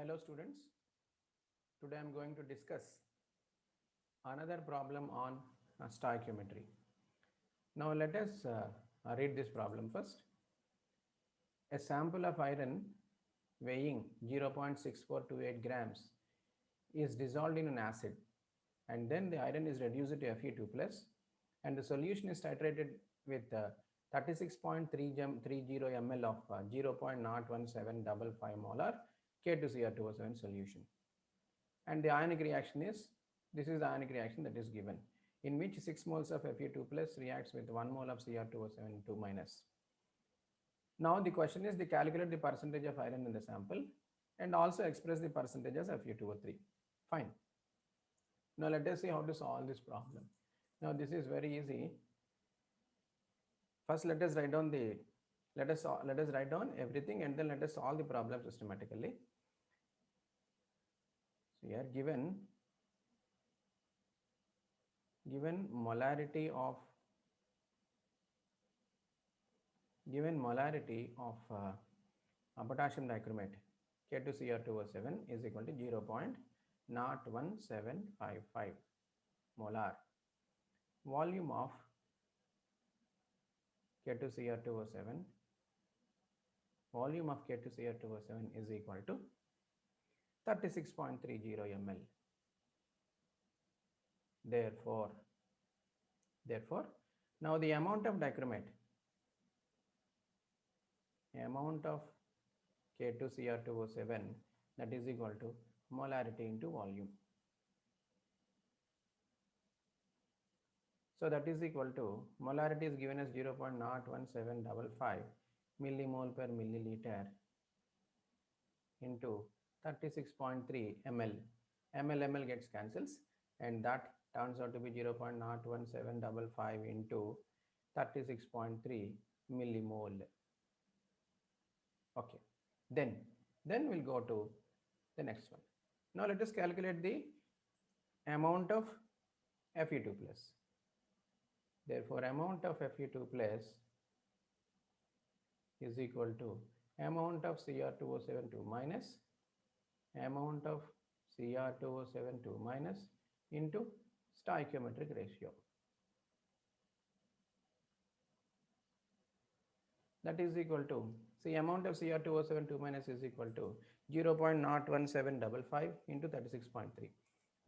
Hello students, today I am going to discuss another problem on stoichiometry. Now let us read this problem first. A sample of iron weighing 0.6428 grams is dissolved in an acid, and then the iron is reduced to Fe2 plus, and the solution is titrated with 36.30 ml of 0.01755 molar K2Cr2O7 solution. And the ionic reaction is, this is the ionic reaction that is given, in which 6 moles of Fe2 plus reacts with 1 mole of Cr2O7 2 minus. Now the question is, they calculate the percentage of iron in the sample and also express the percentages of Fe2O3. Fine. Now let us see how to solve this problem. Now this is very easy. First let us write down everything, and then let us solve the problem systematically. So here given molarity of potassium dichromate K2Cr2O7 is equal to 0.01755 molar. Volume of K2Cr2O7 is equal to 36.30 ml. Therefore, now the amount of dichromate, amount of K2Cr2O7, that is equal to molarity into volume. So that is equal to, molarity is given as 0.01755 millimole per milliliter into 36.3 ml. ml gets cancels, and that turns out to be 0.01755 into 36.3 millimole. Okay, then we'll go to the next one. Now let us calculate the amount of Fe2 plus. Therefore, amount of Fe2 plus is equal to amount of Cr2O7 minus amount of Cr2O7 minus into stoichiometric ratio. That is equal to, see, amount of Cr2O7 minus is equal to 0.01755 into 36.3.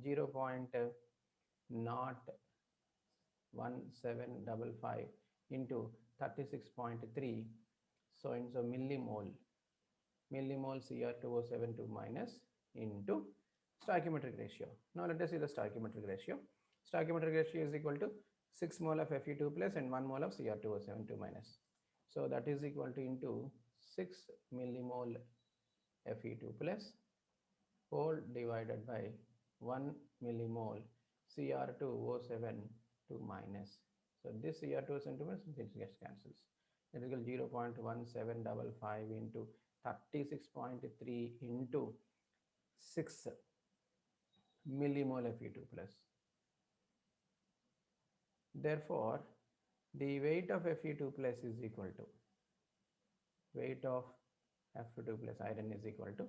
0.01755 into 36.3, so millimole Cr2O7 minus into stoichiometric ratio. Now let us see the stoichiometric ratio. Stoichiometric ratio is equal to 6 mole of Fe2 plus and 1 mole of Cr2O7 minus. So that is equal to into 6 millimole Fe2 plus whole divided by 1 millimole Cr2O7 minus. So this Cr2O7 minus, this gets cancels. That is equal to 0.1755 into 36.3 into 6 millimole Fe2 plus. Therefore, the weight of Fe2 plus is equal to, weight of Fe2 plus iron is equal to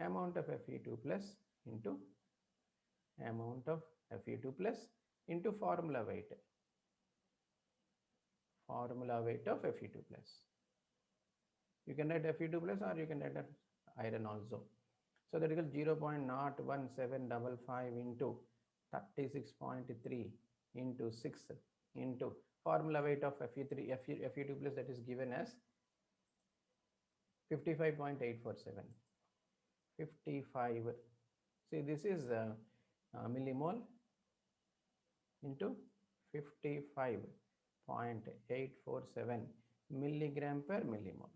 amount of Fe2 plus into amount of Fe2 plus into formula weight of Fe2 plus. You can write Fe2 plus or you can write iron also. So that is 0.01755 into 36.3 into 6 into formula weight of Fe2 plus, that is given as 55.847. 55. See, this is millimole into 55.847 milligram per millimole.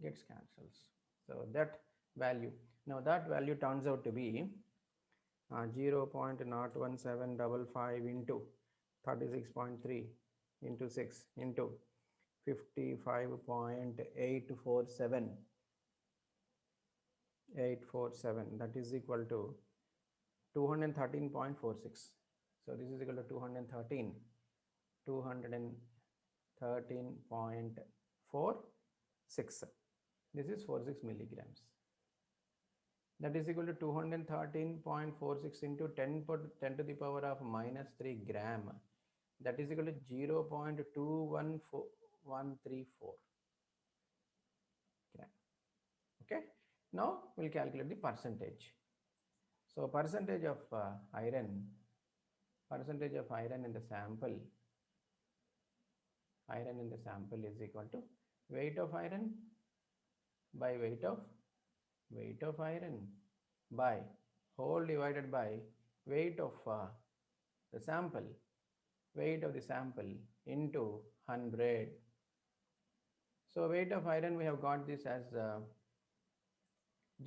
Gets cancels. So that value, now that value turns out to be 0.01755 into 36.3 into 6 into 55.847, that is equal to 213.46. So this is equal to 213.46. This is 46 milligrams. That is equal to 213.46 into 10 to the power of minus 3 gram. That is equal to 0.214134 gram. Okay. Now we'll calculate the percentage. So percentage of iron in the sample, is equal to weight of iron by weight of iron by whole divided by weight of the sample, weight of the sample into 100. So weight of iron, we have got this as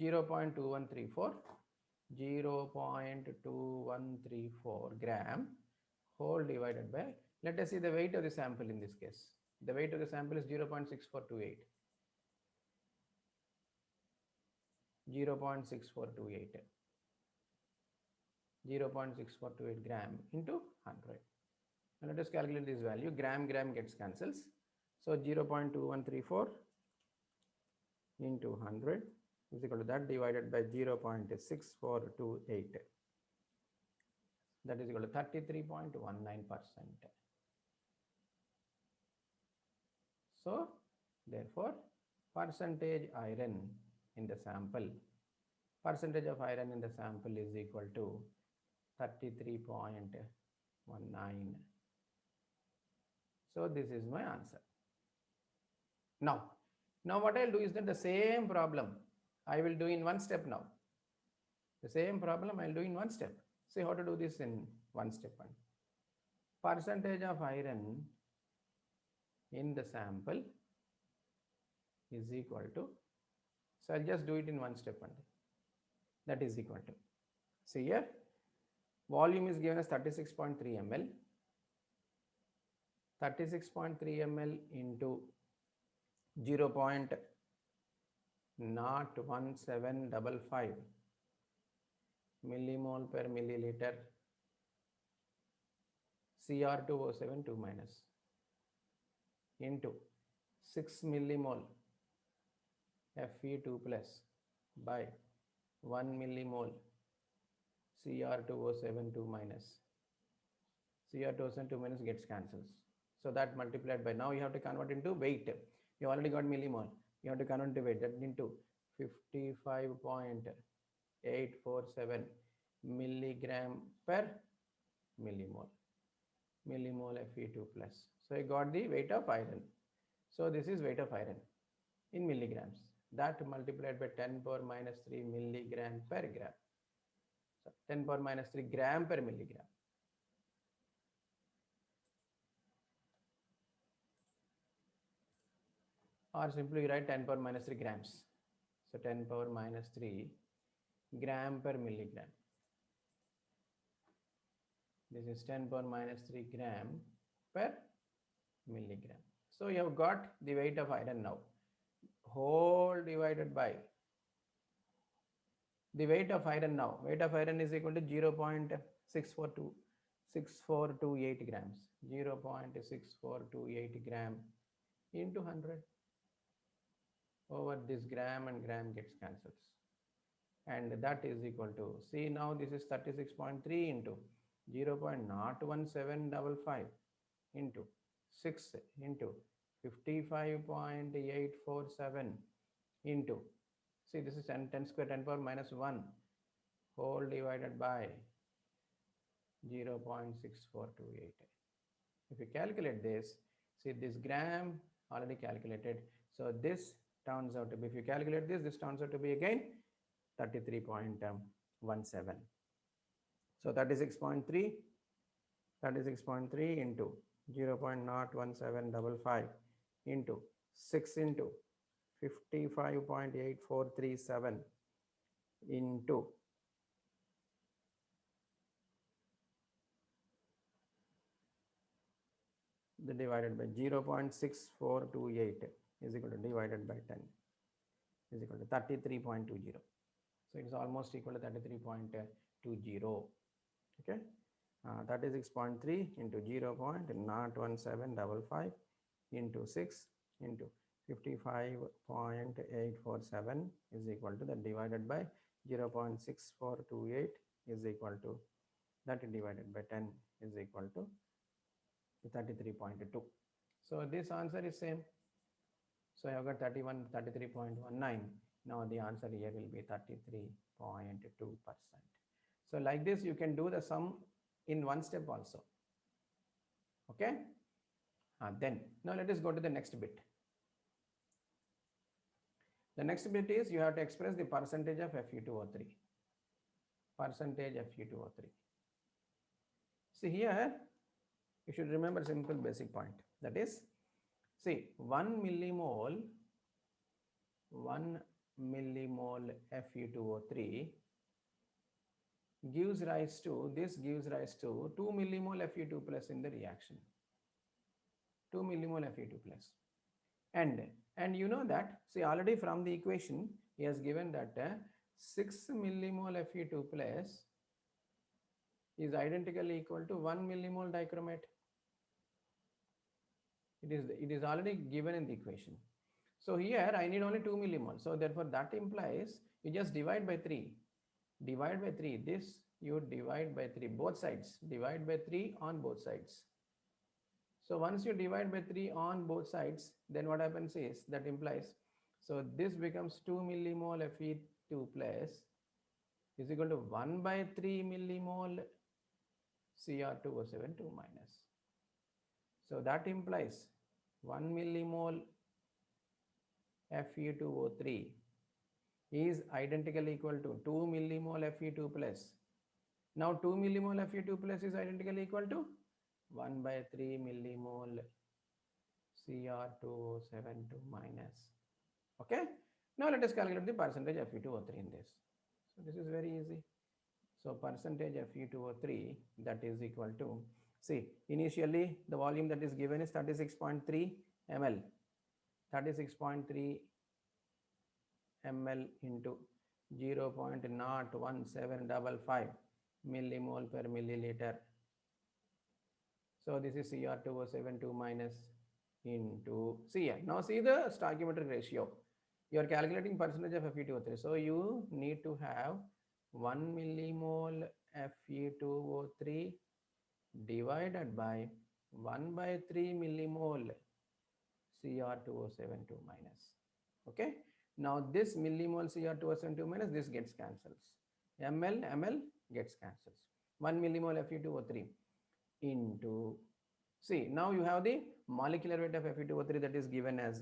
0.2134, 0.2134 gram whole divided by, let us see the weight of the sample in this case. The weight of the sample is 0.6428. 0.6428 0.6428 gram into 100. Now let us calculate this value. Gram gets cancels. So 0.2134 into 100 is equal to that divided by 0.6428. That is equal to 33.19%. So therefore percentage iron in the sample, percentage of iron in the sample is equal to 33.19. So this is my answer. Now what I'll do is that the same problem I will do in one step now. The same problem I'll do in one step. See how to do this in one step. Percentage of iron in the sample is equal to, so I'll just do it in one step only. That is equal to, see here, volume is given as 36.3 ml. 36.3 ml into 0.01755 millimole per milliliter Cr2O7 2 minus into 6 millimole Fe2 plus by 1 millimole Cr2O7 2 minus. Cr2O7 2 minus gets cancels. So that multiplied by, now you have to convert into weight. You already got millimole. You have to convert into weight. That into 55.847 milligram per millimole. Millimole Fe2 plus. So I got the weight of iron. So this is weight of iron in milligrams. That multiplied by 10 power minus 3 milligram per gram. So 10 power minus 3 gram per milligram. Or simply write 10 power minus 3 grams. So 10 power minus 3 gram per milligram. This is 10 power minus 3 gram per milligram. So you have got the weight of iron now. Whole divided by the weight of iron now. Weight of iron is equal to 0.6428 grams. 0.6428 gram into 100. Over this gram and gram gets cancels. And that is equal to, see now this is 36.3 into 0.01755 into 6 into 55.847 into, see this is 10 square 10 power minus 1 whole divided by 0.6428. If you calculate this, see this gram already calculated. So this turns out to be, if you calculate this turns out to be again 33.17. So 36.3 into 0.01755 into 6 into 55.8437 into the divided by 0.6428 is equal to divided by 10 is equal to 33.20. So it's almost equal to 33.20. Okay. 36.3 into 0.01755 into 6 into 55.847 is equal to that divided by 0.6428 is equal to that divided by 10 is equal to 33.2. So this answer is same. So I have got 33.19. Now the answer here will be 33.2%. So like this, you can do the sum in one step also. Okay. Then now let us go to the next bit. The next bit is you have to express the percentage of Fe2O3. Percentage Fe2O3. See here, you should remember simple basic point. That is, see 1 millimole Fe2O3 gives rise to 2 millimole Fe2 plus in the reaction. 2 millimole Fe2 plus. And you know that, see already from the equation, he has given that 6 millimole Fe2 plus is identically equal to 1 millimole dichromate. It is already given in the equation. So here I need only 2 millimole. So therefore that implies you just divide by 3. Divide by 3. This you divide by 3. Both sides. Divide by 3 on both sides. So once you divide by 3 on both sides, then what happens is that implies, so this becomes 2 millimole Fe2 plus is equal to 1 by 3 millimole Cr2O7 2 minus. So that implies 1 millimole Fe2O3 is identically equal to 2 millimole Fe2 plus. Now 2 millimole Fe2 plus is identically equal to 1 by 3 millimole Cr2O7 2 minus. Okay. Now let us calculate the percentage Fe2O3 in this. So this is very easy. So percentage Fe2O3 that is equal to, see initially the volume that is given is 36.3 ml. 36.3 ml into 0.01755 millimole per milliliter. So this is Cr2O7 2 minus into, see here. Now see the stoichiometric ratio. You are calculating percentage of Fe2O3. So you need to have 1 millimole Fe2O3 divided by 1 by 3 millimole Cr2O7 2 minus. Okay. Now this millimole Cr2O7 2 minus, this gets cancels. ml gets cancels. 1 millimole Fe2O3 into, see now you have the molecular weight of Fe2O3 that is given as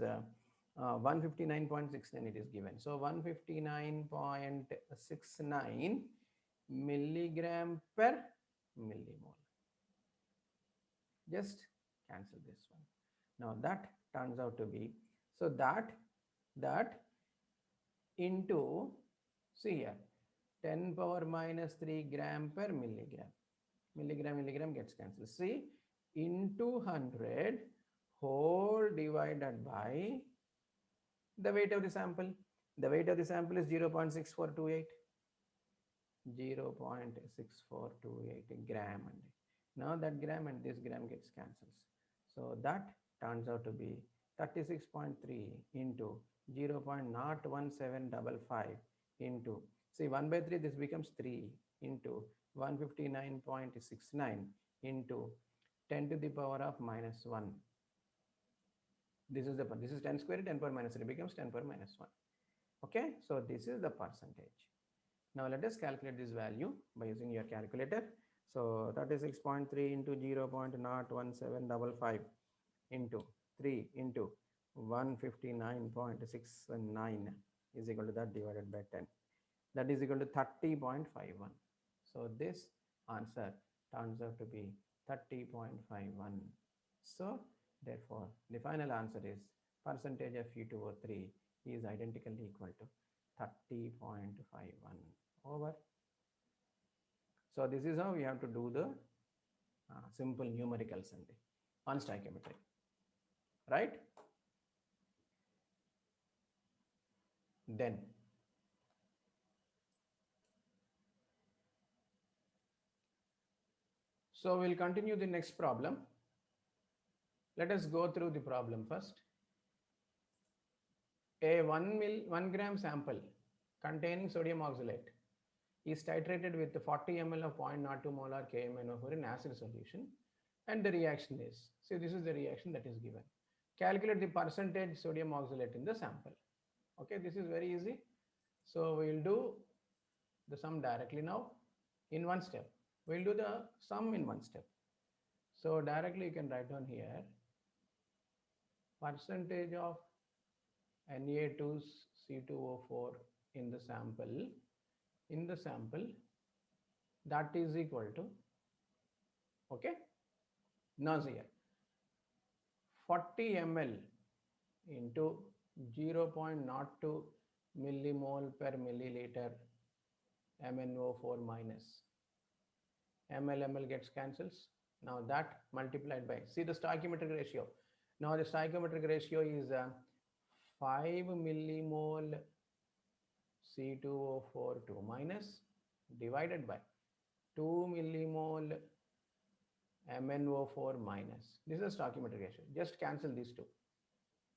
159.69 it is given. So 159.69 milligram per millimole. Just cancel this one. Now that turns out to be, so that into, see here, 10 power minus 3 gram per milligram. Milligram gets cancelled. See, into 100 whole divided by the weight of the sample. The weight of the sample is 0.6428. 0.6428 gram. Now that gram and this gram gets cancels. So that turns out to be 36.3 into 0.01755 into, see 1 by 3, this becomes 3 into 159.69 into 10 to the power of minus 1. This is 10 square, 10 power minus 3 becomes 10 power minus 1. Okay, so this is the percentage. Now let us calculate this value by using your calculator. So 36.3 into 0.01755 into 3 into 159.69 is equal to that divided by 10. That is equal to 30.51. So this answer turns out to be 30.51. So therefore the final answer is percentage of Fe2O3 is identically equal to 30.51 over. So this is how we have to do the simple numericals on stoichiometry, right? Then so we'll continue the next problem. Let us go through the problem first. A 1 gram sample containing sodium oxalate is titrated with 40 ml of 0.02 molar KMnO4 in acid solution, and the reaction is, see, this is the reaction that is given. Calculate the percentage sodium oxalate in the sample. Okay, this is very easy. So we'll do the sum directly now in one step. We'll do the sum in one step. So directly you can write down here percentage of Na2C2O4 in the sample that is equal to, okay, now here 40 ml into 0.02 millimole per milliliter MnO4 minus ml gets cancels. Now that multiplied by, see the stoichiometric ratio. Now the stoichiometric ratio is 5 millimole C2O4 2 minus divided by 2 millimole MnO4 minus. This is a stoichiometric ratio. Just cancel these two.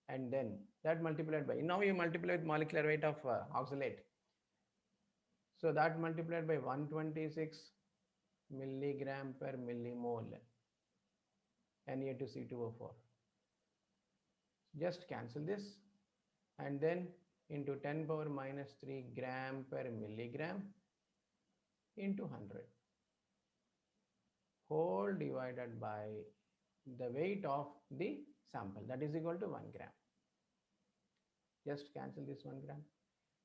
And then that multiplied by, now you multiply with molecular weight of oxalate. So that multiplied by 126 milligram per millimole Na2C2O4. Just cancel this and then into 10 power minus 3 gram per milligram into 100 whole divided by the weight of the sample, that is equal to 1 gram. Just cancel this 1 gram.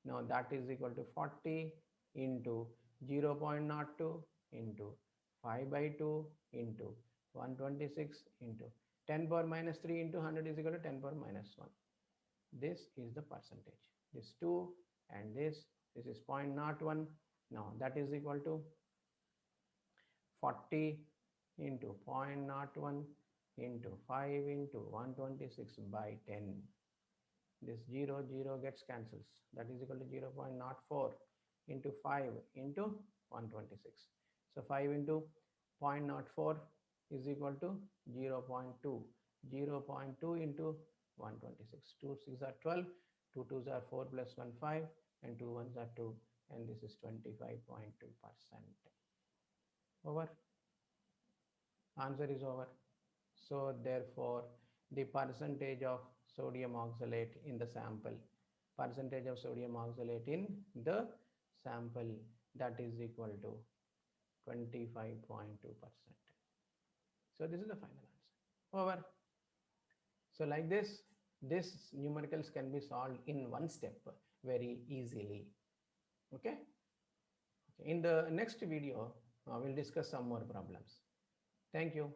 Now that is equal to 40 into 0.02 into 5 by 2 into 126 into 10 power minus 3 into 100 is equal to 10 power minus 1. This is the percentage. This 2 and this is 0.01. Now that is equal to 40 into 0.01 into 5 into 126 by 10. This 0 gets cancels. That is equal to 0.04 into 5 into 126. So 5 into 0.04 is equal to 0.2. 0.2 into 126. 2 6 are 12. 2 2s are 4 plus 1 5 and 2 1s are 2, and this is 25.2%. Over. Answer is over. So therefore the percentage of sodium oxalate in the sample, percentage of sodium oxalate in the sample, that is equal to 25.2%. So this is the final answer. Over. So like this numericals can be solved in one step very easily. Okay. In the next video, we'll discuss some more problems. Thank you.